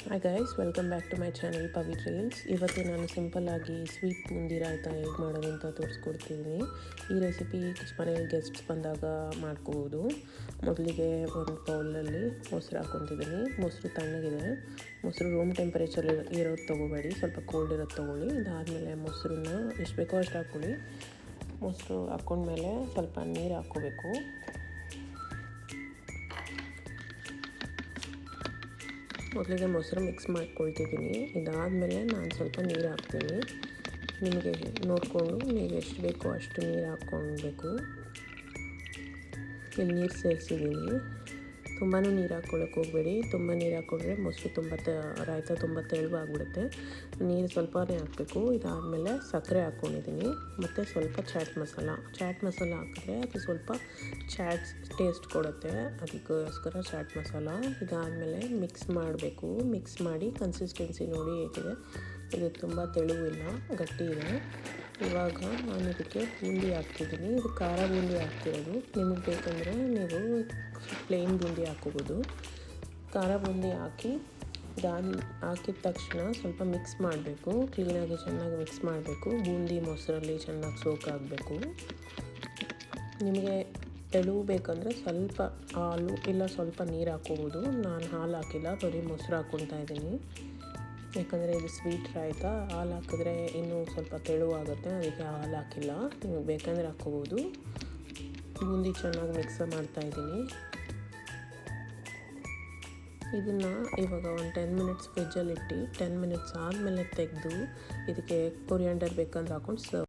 Hi guys, welcome back to my channel Pavi trails. ಇವತ್ತು ನಾನು ಸಿಂಪಲ್ಲಾಗಿ ಸ್ವೀಟ್ ಬೂಂದಿ ರಾಯ್ತ ಹೇಗೆ ಮಾಡೋದು ಅಂತ ತೋರಿಸ್ಕೊಡ್ತಿದ್ದೀನಿ. ಈ ರೆಸಿಪಿ ಮನೆಯಲ್ಲಿ ಗೆಸ್ಟ್ಸ್ ಬಂದಾಗ ಮಾಡ್ಕೋಬೋದು. ಮೊದಲಿಗೆ ಒಂದು ಬೌಲಲ್ಲಿ ಮೊಸರು ಹಾಕ್ಕೊತಿದ್ದೀನಿ. ಮೊಸರು ತಣ್ಣಗಿದೆ. ಮೊಸರು ರೂಮ್ ಟೆಂಪರೇಚರ್ ಇರೋದು ತೊಗೋಬೇಡಿ, ಸ್ವಲ್ಪ ಕೋಲ್ಡ್ ಇರೋದು ತೊಗೊಳ್ಳಿ. ಇದಾದಮೇಲೆ ಮೊಸರನ್ನ ಎಷ್ಟು ಬೇಕೋ ಅಷ್ಟು ಹಾಕ್ಕೊಳ್ಳಿ. ಮೊಸರು ಹಾಕ್ಕೊಂಡ್ಮೇಲೆ ಸ್ವಲ್ಪ ನೀರು ಹಾಕ್ಕೋಬೇಕು. ಮೊದಲಿಗೆ ಮೊಸರು ಮಿಕ್ಸ್ ಮಾಡ್ಕೊಳ್ತಿದ್ದೀನಿ. ಇದಾದಮೇಲೆ ನಾನು ಸ್ವಲ್ಪ ನೀರು ಹಾಕ್ತೀನಿ. ನಿಮಗೆ ನೋಡಿಕೊಂಡು ನೀವು ಎಷ್ಟು ಬೇಕೋ ಅಷ್ಟು ನೀರು ಹಾಕ್ಕೊಳ್ಬೇಕು. ಇಲ್ಲಿ ನೀರು ಸೇರಿಸಿದ್ದೀನಿ. ತುಂಬಾ ನೀರು ಹಾಕ್ಕೊಳ್ಳೋಕೆ ಹೋಗಬೇಡಿ. ತುಂಬ ನೀರು ಹಾಕ್ಕೊಂಡ್ರೆ ಮೊಸರು ರಾಯ್ತ ತುಂಬ ತೆಳುವಾಗ್ಬಿಡುತ್ತೆ. ನೀರು ಸ್ವಲ್ಪನೇ ಹಾಕಬೇಕು. ಇದಾದಮೇಲೆ ಸಕ್ಕರೆ ಹಾಕ್ಕೊಂಡಿದ್ದೀನಿ ಮತ್ತು ಸ್ವಲ್ಪ ಚಾಟ್ ಮಸಾಲ ಹಾಕಿದ್ರೆ ಅದು ಸ್ವಲ್ಪ ಟೇಸ್ಟ್ ಕೊಡುತ್ತೆ. ಅದಕ್ಕೋಸ್ಕರ ಚಾಟ್ ಮಸಾಲ. ಇದಾದಮೇಲೆ ಮಿಕ್ಸ್ ಮಾಡಬೇಕು. ಮಿಕ್ಸ್ ಮಾಡಿ ಕನ್ಸಿಸ್ಟೆನ್ಸಿ ನೋಡಿ ಹೇಗಿದೆ. ಇದು ತುಂಬ ತೆಳುವಿಲ್ಲ, ಗಟ್ಟಿ ಇದೆ. ಇವಾಗ ನಾನು ಇದಕ್ಕೆ ಬೂಂದಿ ಹಾಕ್ತಿದ್ದೀನಿ. ಇದು ಖಾರ ಬೂಂದಿ ಹಾಕ್ತಿರೋದು. ನಿಮಗೆ ಬೇಕಂದರೆ ನೀವು ಪ್ಲೇನ್ ಬೂಂದಿ ಹಾಕ್ಕೋಬೋದು. ಖಾರ ಬೂಂದಿ ಹಾಕಿದ ತಕ್ಷಣ ಸ್ವಲ್ಪ ಮಿಕ್ಸ್ ಮಾಡಬೇಕು. ಕ್ಲೀನಾಗಿ ಚೆನ್ನಾಗಿ ಮಿಕ್ಸ್ ಮಾಡಬೇಕು. ಬೂಂದಿ ಮೊಸರಲ್ಲಿ ಚೆನ್ನಾಗಿ ಸೋಕ್ ಆಗಬೇಕು. ನಿಮಗೆ ತೆಳುವು ಬೇಕಂದರೆ ಸ್ವಲ್ಪ ಹಾಲು ಇಲ್ಲ ಸ್ವಲ್ಪ ನೀರು ಹಾಕ್ಕೋಬೋದು. ನಾನು ಹಾಲು ಹಾಕಿಲ್ಲ, ಬರೀ ಮೊಸರು ಹಾಕ್ಕೊತಾ ಇದ್ದೀನಿ. ಯಾಕಂದರೆ ಇದು ಸ್ವೀಟ್ ರಾಯ್ತ, ಹಾಲು ಹಾಕಿದ್ರೆ ಇನ್ನೂ ಸ್ವಲ್ಪ ತೆಳುವಾಗುತ್ತೆ, ಅದಕ್ಕೆ ಹಾಲು ಹಾಕಿಲ್ಲ. ನಿಮಗೆ ಬೇಕಂದರೆ ಹಾಕ್ಕೋಬೋದು. ಬೂಂದಿ ಚೆನ್ನಾಗಿ ಮಿಕ್ಸ್ ಮಾಡ್ತಾಯಿದ್ದೀನಿ. ಇದನ್ನು ಇವಾಗ ಒಂದು 10 ಮಿನಿಟ್ಸ್ ಫ್ರಿಜ್ಜಲ್ಲಿ ಇಟ್ಟು 10 ಮಿನಿಟ್ಸ್ ಆದಮೇಲೆ ತೆಗೆದು ಇದಕ್ಕೆ ಕೊರಿಯಾಂಡರ್ ಬೇಕಂದ್ರೆ ಹಾಕ್ಕೊಂಡು ಸರ್ವ್